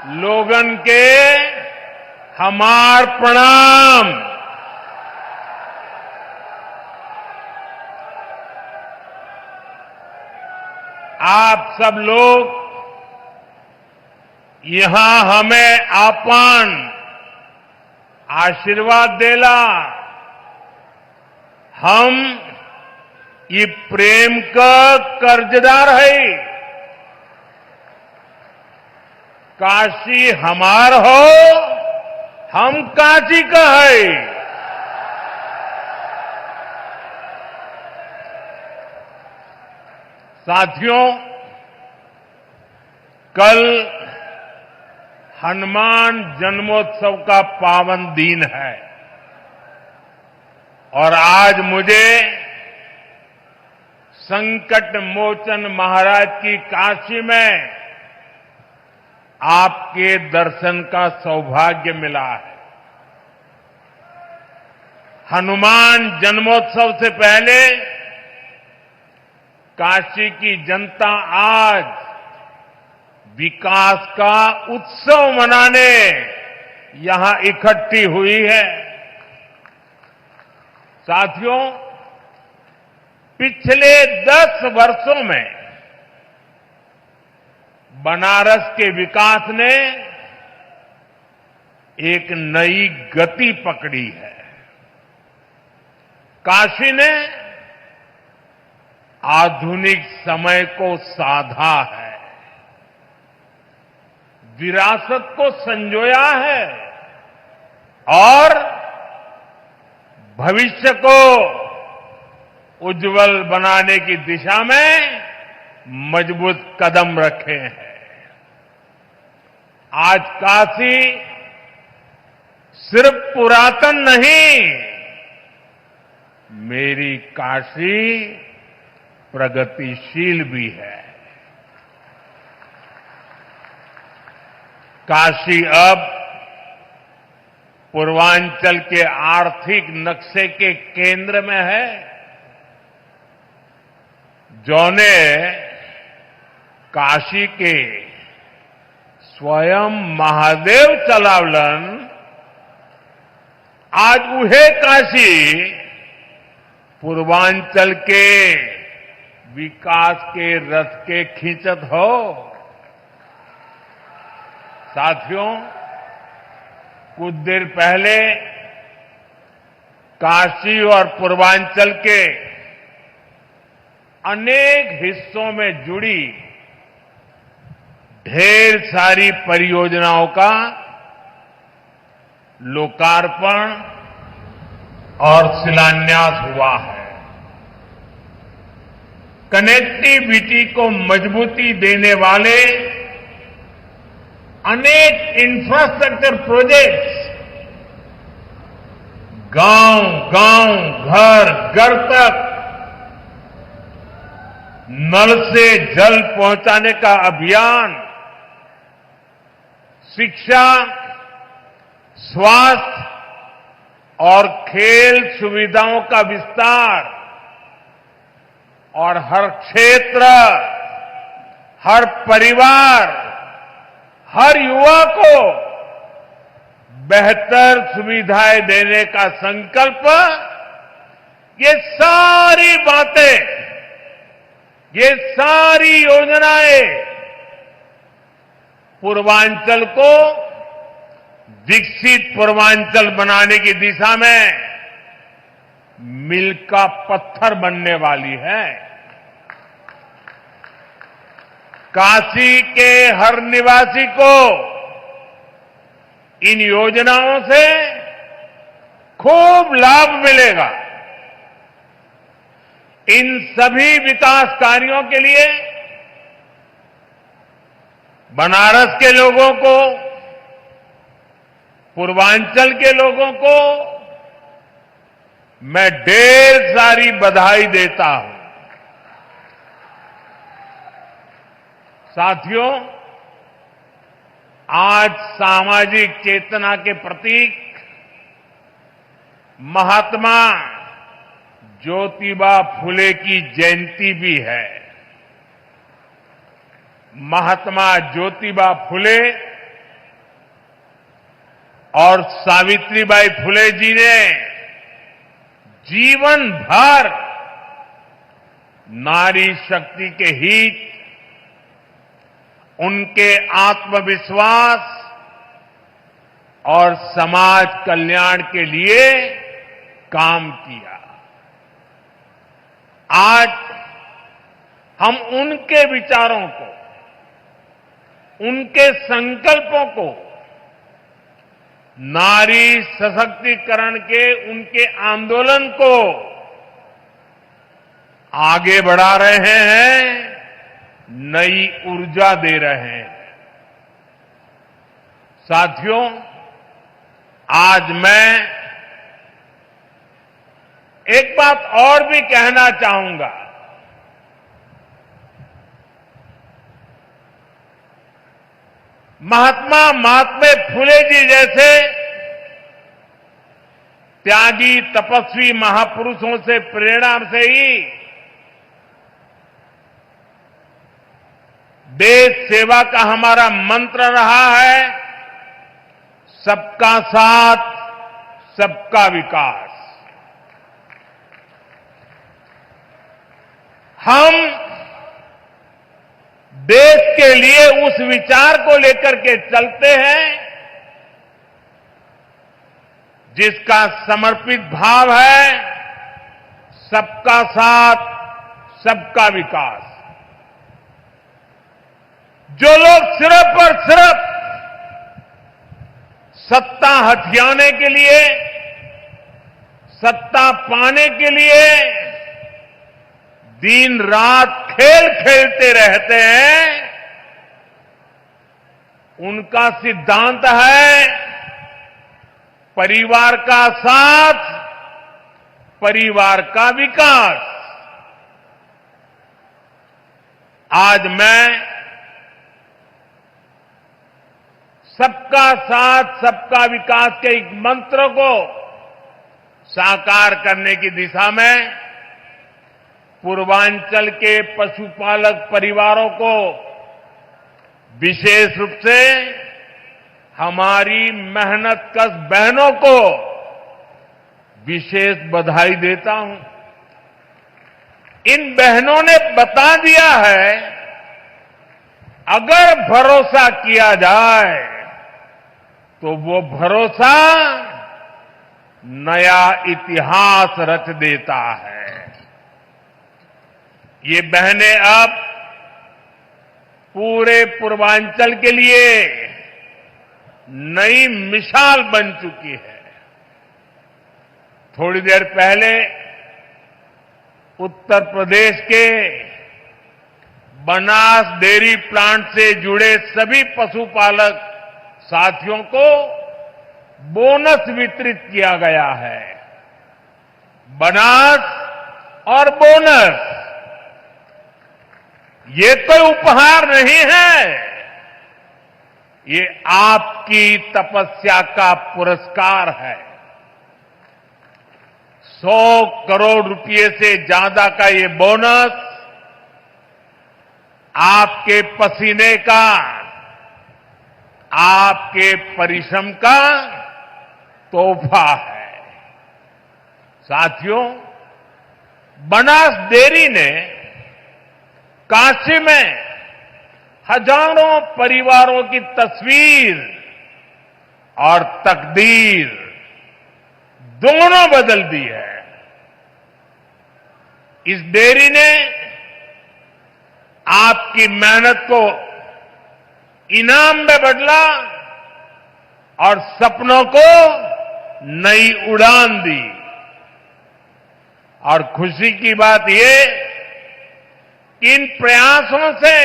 लोगन के हमार प्रणाम। आप सब लोग यहां हमें आपन आशीर्वाद देला। हम ये प्रेम का कर्जदार है। काशी हमार हो, हम काशी का है। साथियों, कल हनुमान जन्मोत्सव का पावन दिन है और आज मुझे संकट मोचन महाराज की काशी में आपके दर्शन का सौभाग्य मिला है। हनुमान जन्मोत्सव से पहले काशी की जनता आज विकास का उत्सव मनाने यहां इकट्ठी हुई है। साथियों, पिछले 10 वर्षों में बनारस के विकास ने एक नई गति पकड़ी है। काशी ने आधुनिक समय को साधा है, विरासत को संजोया है और भविष्य को उज्जवल बनाने की दिशा में मजबूत कदम रखे हैं। आज काशी सिर्फ पुरातन नहीं, मेरी काशी प्रगतिशील भी है। काशी अब पूर्वांचल के आर्थिक नक्शे के केंद्र में है। जौने काशी के स्वयं महादेव चलावलन, आज उहे काशी पूर्वांचल के विकास के रथ के खींचत हो। साथियों, कुछ देर पहले काशी और पूर्वांचल के अनेक हिस्सों में जुड़ी ढेर सारी परियोजनाओं का लोकार्पण और शिलान्यास हुआ है। कनेक्टिविटी को मजबूती देने वाले अनेक इंफ्रास्ट्रक्चर प्रोजेक्ट्स गांव-गांव, घर-घर तक नल से जल पहुंचाने का अभियान, शिक्षा, स्वास्थ्य और खेल सुविधाओं का विस्तार और हर क्षेत्र, हर परिवार, हर युवा को बेहतर सुविधाएं देने का संकल्प, ये सारी बातें, ये सारी योजनाएं पूर्वांचल को विकसित पूर्वांचल बनाने की दिशा में मील का पत्थर बनने वाली है। काशी के हर निवासी को इन योजनाओं से खूब लाभ मिलेगा। इन सभी विकास कार्यों के लिए बनारस के लोगों को, पूर्वांचल के लोगों को मैं ढेर सारी बधाई देता हूं। साथियों, आज सामाजिक चेतना के प्रतीक महात्मा ज्योतिबा फुले की जयंती भी है। महात्मा ज्योतिबा फुले और सावित्रीबाई फुले जी ने जीवन भर नारी शक्ति के हित, उनके आत्मविश्वास और समाज कल्याण के लिए काम किया। आज हम उनके विचारों को, उनके संकल्पों को, नारी सशक्तिकरण के उनके आंदोलन को आगे बढ़ा रहे हैं, नई ऊर्जा दे रहे हैं। साथियों, आज मैं एक बात और भी कहना चाहूंगा। महात्मा फुले जी जैसे त्यागी तपस्वी महापुरुषों से प्रेरणा से ही देश सेवा का हमारा मंत्र रहा है, सबका साथ, सबका विकास। हम देश के लिए उस विचार को लेकर के चलते हैं जिसका समर्पित भाव है सबका साथ, सबका विकास। जो लोग सिर्फ और सिर्फ सत्ता हथियाने के लिए, सत्ता पाने के लिए दिन रात खेल खेलते रहते हैं, उनका सिद्धांत है परिवार का साथ, परिवार का विकास। आज मैं सबका साथ, सबका विकास के एक मंत्र को साकार करने की दिशा में पूर्वांचल के पशुपालक परिवारों को, विशेष रूप से हमारी मेहनतकश बहनों को विशेष बधाई देता हूं। इन बहनों ने बता दिया है, अगर भरोसा किया जाए तो वो भरोसा नया इतिहास रच देता है। ये बहनें अब पूरे पूर्वांचल के लिए नई मिसाल बन चुकी है। थोड़ी देर पहले उत्तर प्रदेश के बनास डेयरी प्लांट से जुड़े सभी पशुपालक साथियों को बोनस वितरित किया गया है। बनास और बोनस ये कोई उपहार नहीं है, ये आपकी तपस्या का पुरस्कार है। 100 करोड़ रुपए से ज्यादा का ये बोनस आपके पसीने का, आपके परिश्रम का तोहफा है। साथियों, बनास डेयरी ने काशी में हजारों परिवारों की तस्वीर और तकदीर दोनों बदल दी है। इस डेयरी ने आपकी मेहनत को इनाम में बदला और सपनों को नई उड़ान दी। और खुशी की बात ये, इन प्रयासों से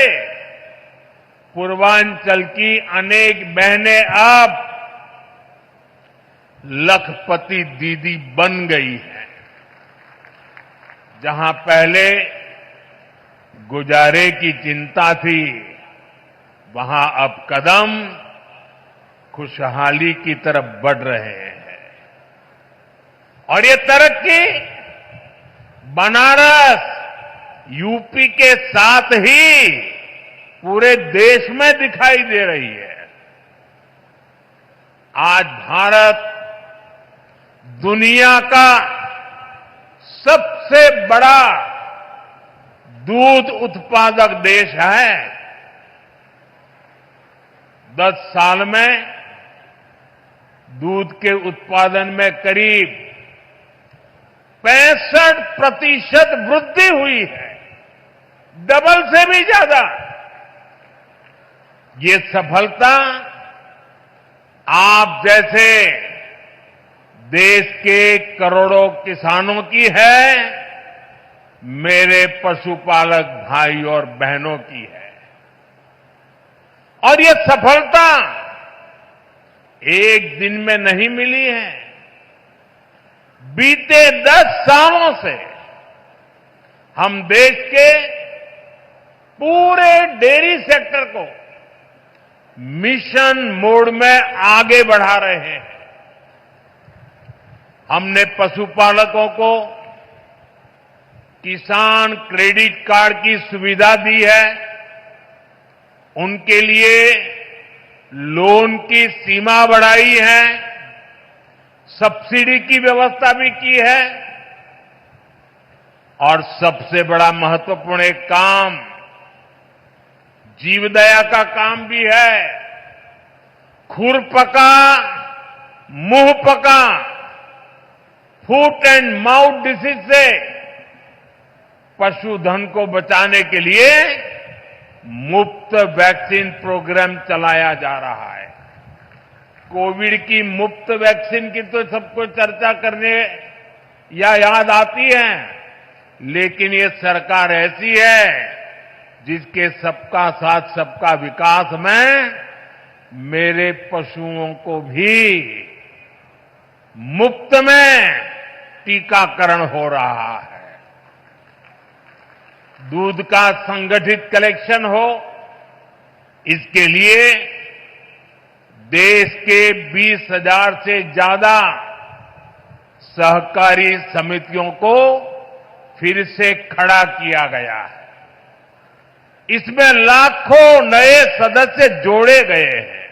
पूर्वांचल की अनेक बहनें अब लखपति दीदी बन गई हैं। जहां पहले गुजारे की चिंता थी, वहां अब कदम खुशहाली की तरफ बढ़ रहे हैं। और ये तरक्की बनारस, यूपी के साथ ही पूरे देश में दिखाई दे रही है। आज भारत दुनिया का सबसे बड़ा दूध उत्पादक देश है। 10 साल में दूध के उत्पादन में करीब 65% वृद्धि हुई है, डबल से भी ज्यादा। ये सफलता आप जैसे देश के करोड़ों किसानों की है, मेरे पशुपालक भाई और बहनों की है। और ये सफलता एक दिन में नहीं मिली है। बीते 10 सालों से हम देश के पूरे डेयरी सेक्टर को मिशन मोड में आगे बढ़ा रहे हैं। हमने पशुपालकों को किसान क्रेडिट कार्ड की सुविधा दी है, उनके लिए लोन की सीमा बढ़ाई है, सब्सिडी की व्यवस्था भी की है और सबसे बड़ा महत्वपूर्ण एक काम जीवदया का काम भी है। खुरपका मुंहपका फुट एंड माउथ डिसीज से पशुधन को बचाने के लिए मुफ्त वैक्सीन प्रोग्राम चलाया जा रहा है। कोविड की मुफ्त वैक्सीन की तो सबको चर्चा करने या याद आती है, लेकिन ये सरकार ऐसी है जिसके सबका साथ सबका विकास में मेरे पशुओं को भी मुफ्त में टीकाकरण हो रहा है। दूध का संगठित कलेक्शन हो, इसके लिए देश के 20,000 से ज्यादा सहकारी समितियों को फिर से खड़ा किया गया है। इसमें लाखों नए सदस्य जोड़े गए हैं।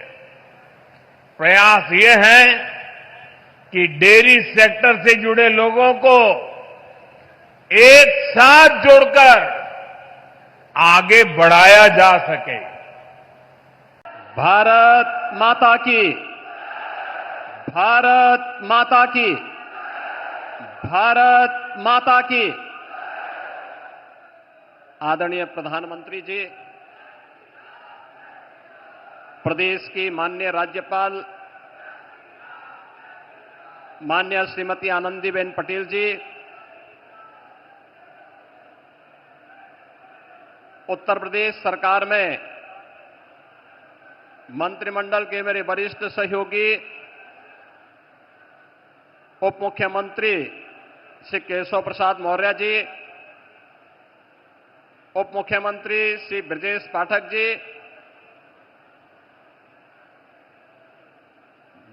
प्रयास ये है कि डेयरी सेक्टर से जुड़े लोगों को एक साथ जोड़कर आगे बढ़ाया जा सके। भारत माता की, भारत माता की, भारत माता की। आदरणीय प्रधानमंत्री जी, प्रदेश की माननीय राज्यपाल माननीय श्रीमती आनंदीबेन पटेल जी, उत्तर प्रदेश सरकार में मंत्रिमंडल के मेरे वरिष्ठ सहयोगी उप मुख्यमंत्री श्री केशव प्रसाद मौर्य जी, उप मुख्यमंत्री श्री ब्रजेश पाठक जी,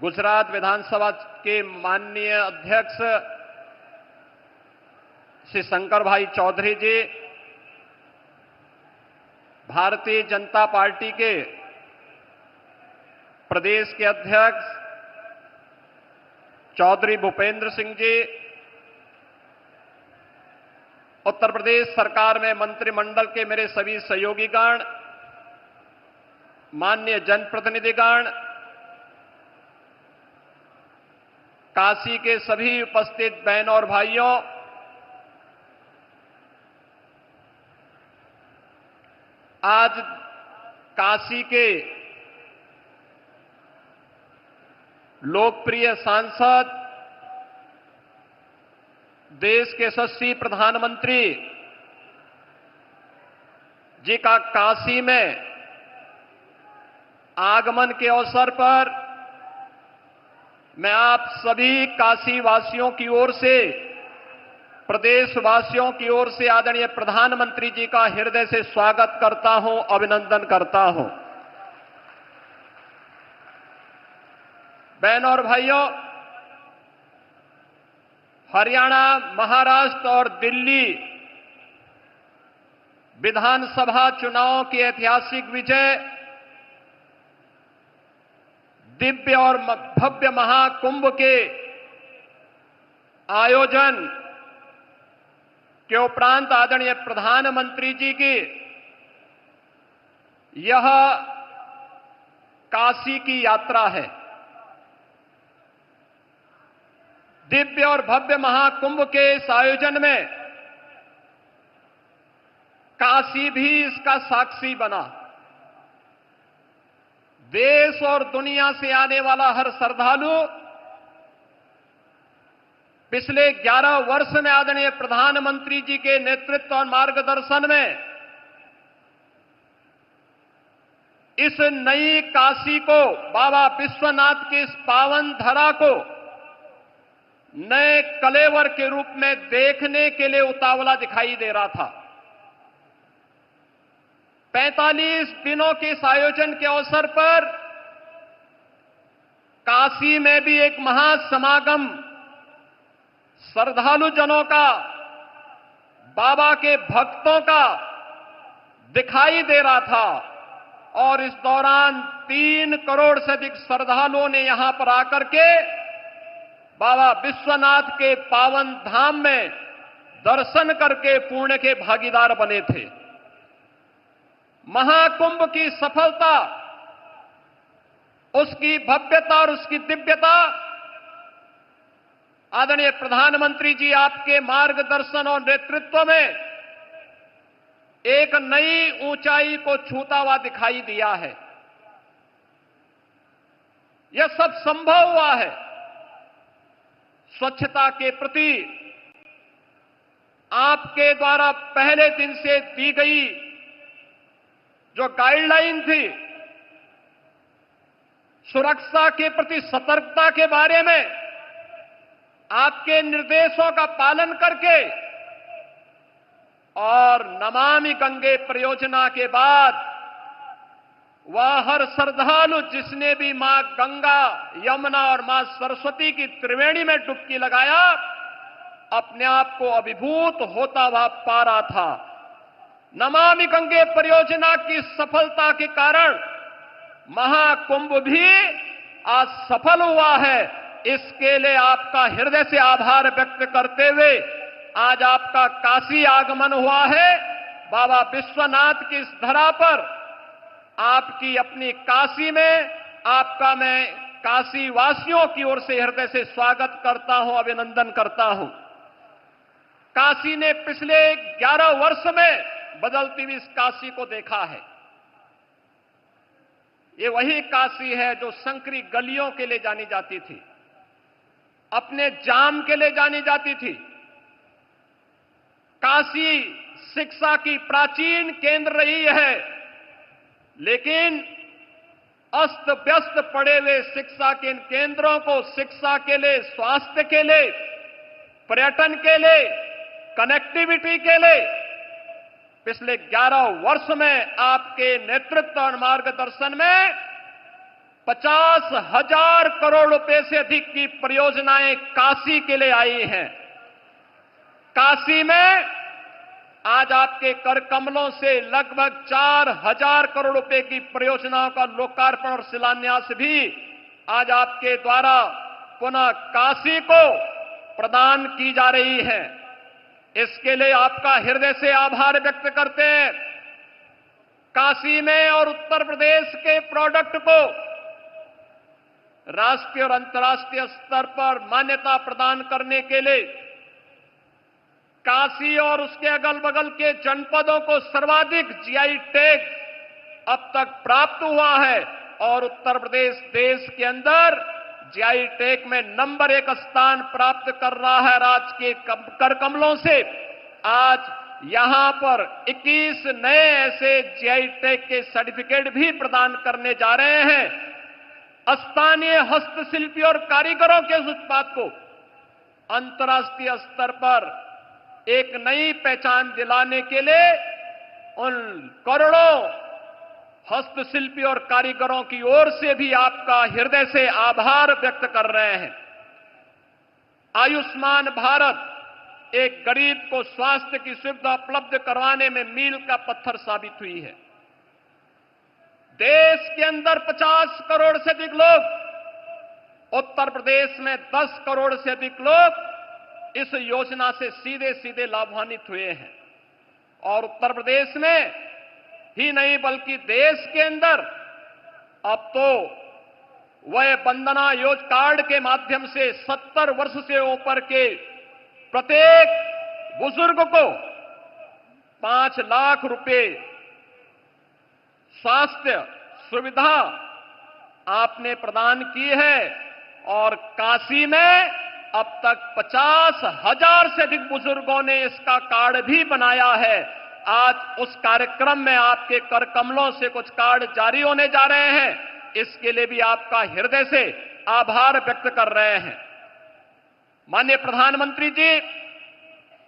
गुजरात विधानसभा के माननीय अध्यक्ष श्री शंकर भाई चौधरी जी, भारतीय जनता पार्टी के प्रदेश के अध्यक्ष चौधरी भूपेंद्र सिंह जी, उत्तर प्रदेश सरकार में मंत्रिमंडल के मेरे सभी सहयोगीगण, माननीय जनप्रतिनिधिगण, काशी के सभी उपस्थित बहनों और भाइयों, आज काशी के लोकप्रिय सांसद, देश के यशस्वी प्रधानमंत्री जी का काशी में आगमन के अवसर पर मैं आप सभी काशी वासियों की ओर से, प्रदेशवासियों की ओर से आदरणीय प्रधानमंत्री जी का हृदय से स्वागत करता हूं, अभिनंदन करता हूं। बहनों और भाइयों, हरियाणा, महाराष्ट्र और दिल्ली विधानसभा चुनावों की ऐतिहासिक विजय दिव्य और भव्य महाकुंभ के आयोजन के उपरांत आदरणीय प्रधानमंत्री जी की यह काशी की यात्रा है। दिव्य और भव्य महाकुंभ के इस आयोजन में काशी भी इसका साक्षी बना। देश और दुनिया से आने वाला हर श्रद्धालु पिछले 11 वर्ष में आदरणीय प्रधानमंत्री जी के नेतृत्व और मार्गदर्शन में इस नई काशी को, बाबा विश्वनाथ की इस पावन धरा को नए कलेवर के रूप में देखने के लिए उतावला दिखाई दे रहा था। 45 दिनों के इस आयोजन के अवसर पर काशी में भी एक महासमागम श्रद्धालु जनों का, बाबा के भक्तों का दिखाई दे रहा था और इस दौरान 3 करोड़ से अधिक श्रद्धालुओं ने यहां पर आकर के बाबा विश्वनाथ के पावन धाम में दर्शन करके पुण्य के भागीदार बने थे। महाकुंभ की सफलता, उसकी भव्यता और उसकी दिव्यता आदरणीय प्रधानमंत्री जी आपके मार्गदर्शन और नेतृत्व में एक नई ऊंचाई को छूता हुआ दिखाई दिया है। यह सब संभव हुआ है स्वच्छता के प्रति आपके द्वारा पहले दिन से दी गई जो गाइडलाइन थी, सुरक्षा के प्रति सतर्कता के बारे में आपके निर्देशों का पालन करके और नमामि गंगे परियोजना के बाद वह हर श्रद्धालु जिसने भी मां गंगा, यमुना और मां सरस्वती की त्रिवेणी में डुबकी लगाया, अपने आप को अभिभूत होता हुआ पा रहा था। नमामि गंगे परियोजना की सफलता के कारण महाकुंभ भी आज सफल हुआ है। इसके लिए आपका हृदय से आभार व्यक्त करते हुए आज आपका काशी आगमन हुआ है। बाबा विश्वनाथ की इस धरा पर आपकी अपनी काशी में आपका मैं काशी वासियों की ओर से हृदय से स्वागत करता हूं, अभिनंदन करता हूं। काशी ने पिछले 11 वर्ष में बदलती हुई इस काशी को देखा है। ये वही काशी है जो संकरी गलियों के लिए जानी जाती थी, अपने जाम के लिए जानी जाती थी। काशी शिक्षा की प्राचीन केंद्र रही है, लेकिन अस्त व्यस्त पड़े हुए शिक्षा के इन केंद्रों को शिक्षा के लिए, स्वास्थ्य के लिए, पर्यटन के लिए, कनेक्टिविटी के लिए पिछले 11 वर्ष में आपके नेतृत्व और मार्गदर्शन में 50,000 करोड़ रुपए से अधिक की परियोजनाएं काशी के लिए आई हैं। काशी में आज आपके कर कमलों से लगभग 4,000 करोड़ रुपए की परियोजनाओं का लोकार्पण और शिलान्यास भी आज आपके द्वारा पुनः काशी को प्रदान की जा रही है। इसके लिए आपका हृदय से आभार व्यक्त करते हैं। काशी में और उत्तर प्रदेश के प्रोडक्ट को राष्ट्रीय और अंतर्राष्ट्रीय स्तर पर मान्यता प्रदान करने के लिए काशी और उसके अगल बगल के जनपदों को सर्वाधिक जीआई टैग अब तक प्राप्त हुआ है और उत्तर प्रदेश देश के अंदर जीआई टैग में नंबर 1 स्थान प्राप्त कर रहा है। राज्य के कर कमलों से आज यहां पर 21 नए ऐसे जीआई टैग के सर्टिफिकेट भी प्रदान करने जा रहे हैं। स्थानीय हस्तशिल्पी और कारीगरों के उस उत्पाद को अंतर्राष्ट्रीय स्तर पर एक नई पहचान दिलाने के लिए उन करोड़ों हस्तशिल्पी और कारीगरों की ओर से भी आपका हृदय से आभार व्यक्त कर रहे हैं। आयुष्मान भारत एक गरीब को स्वास्थ्य की सुविधा उपलब्ध करवाने में मील का पत्थर साबित हुई है। देश के अंदर 50 करोड़ से अधिक लोग उत्तर प्रदेश में 10 करोड़ से अधिक लोग इस योजना से सीधे सीधे लाभान्वित हुए हैं। और उत्तर प्रदेश में ही नहीं बल्कि देश के अंदर अब तो वह वंदना योजना कार्ड के माध्यम से 70 वर्ष से ऊपर के प्रत्येक बुजुर्ग को 5 लाख रुपए स्वास्थ्य सुविधा आपने प्रदान की है। और काशी में अब तक 50,000 से अधिक बुजुर्गों ने इसका कार्ड भी बनाया है। आज उस कार्यक्रम में आपके कर कमलों से कुछ कार्ड जारी होने जा रहे हैं, इसके लिए भी आपका हृदय से आभार व्यक्त कर रहे हैं। माननीय प्रधानमंत्री जी,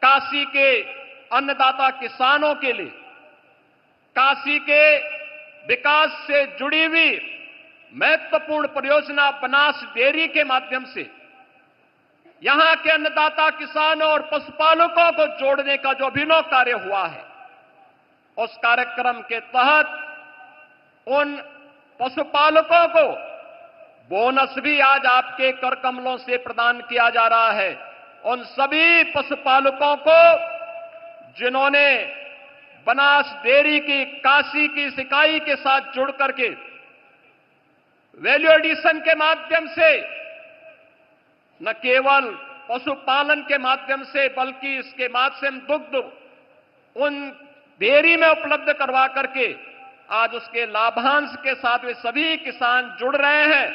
काशी के अन्नदाता किसानों के लिए काशी के विकास से जुड़ी हुई महत्वपूर्ण परियोजना बनास डेयरी के माध्यम से यहां के अन्नदाता किसानों और पशुपालकों को जोड़ने का जो अभिनव कार्य हुआ है, उस कार्यक्रम के तहत उन पशुपालकों को बोनस भी आज आपके कर कमलों से प्रदान किया जा रहा है। उन सभी पशुपालकों को जिन्होंने बनास डेयरी की काशी की इकाई के साथ जुड़ करके वैल्यू एडिशन के माध्यम से न केवल पशुपालन के माध्यम से बल्कि इसके माध्यम दुग्ध उन डेयरी में उपलब्ध करवा करके आज उसके लाभांश के साथ वे सभी किसान जुड़ रहे हैं।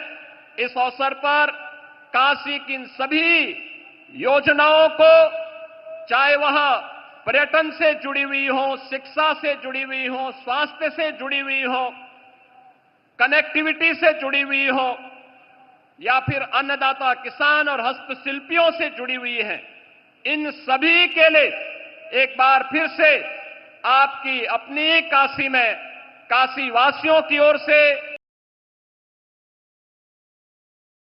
इस अवसर पर काशी की इन सभी योजनाओं को, चाहे वह पर्यटन से जुड़ी हुई हो, शिक्षा से जुड़ी हुई हो, स्वास्थ्य से जुड़ी हुई हो, कनेक्टिविटी से जुड़ी हुई हो, या फिर अन्नदाता किसान और हस्तशिल्पियों से जुड़ी हुई है, इन सभी के लिए एक बार फिर से आपकी अपनी काशी में काशी वासियों की ओर से